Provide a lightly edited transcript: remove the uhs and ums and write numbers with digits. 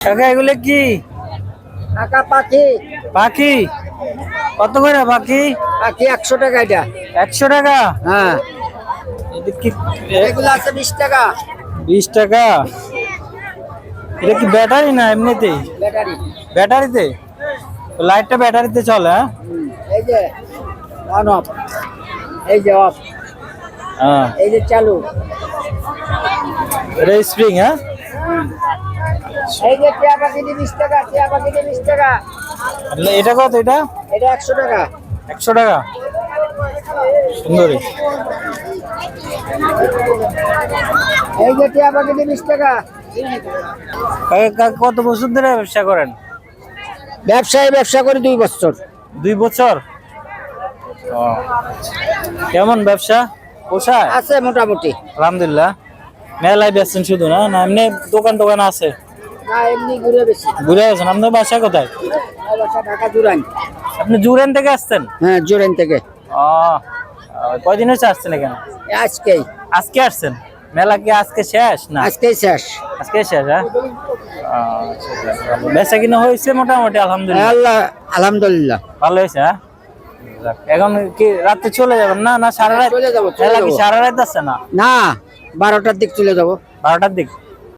কাকা এগুলো কি? টাকা পাখি পাখি কত করে পাখি? পাখি 100 টাকা এটা। 100 টাকা? হ্যাঁ, এটা কি? এগুলো আছে 20 টাকা 20 টাকা। এটা কি ব্যাটারি না এমনিতেই? ব্যাটারি। ব্যাটারিতে? লাইটটা ব্যাটারিতে চলে? হ্যাঁ, এই যে অন অফ, এই যে অফ, হ্যাঁ। এই যে চালু, এটা স্প্রিং? হ্যাঁ, এই যে টিয়া পাখি 20 টাকা, টিয়া পাখি 20 টাকা। এটা কত? এটা এটা 100 টাকা। 100 টাকা। সুন্দরী। এই যে টিয়া পাখি 20 টাকা। কাকা কত বছর ধরে ব্যবসা করেন? ব্যবসা করে 2 বছর। 2 বছর? ও, কেমন ব্যবসা? পোষায়? আছে মোটামুটি। আলহামদুলিল্লাহ। মেলায় বেচছেন শুধু না? না এমনি দোকান টোকান আছে? না, এমনি ঘুরে বেশি। ঘুরে আছেন? আপনার বাসা কোথায়? বাসা ঢাকা জুরাইন। আপনি জুরেন থেকে আসছেন? হ্যাঁ, জুরাইন থেকে। ও, কয়দিন হচ্ছে আসছেন এখানে? আজকেই আজকে আসছেন? মেলা কি আজকে শেষ না? আজকেই শেষ। আজকে শেষ? হ্যাঁ। বেচা কিনা হয়েছে মোটামুটি? আলহামদুলিল্লাহ। আলহামদুলিল্লাহ ভালো হয়েছে? হ্যাঁ। যাক, এখন কি রাতে চলে যাবেন না সারা রাত? চলে যাবো, চলে মেলা কি যাবো। সারা রাত আছে? না না, 12টার দিক চলে যাবো। 12টার দিক?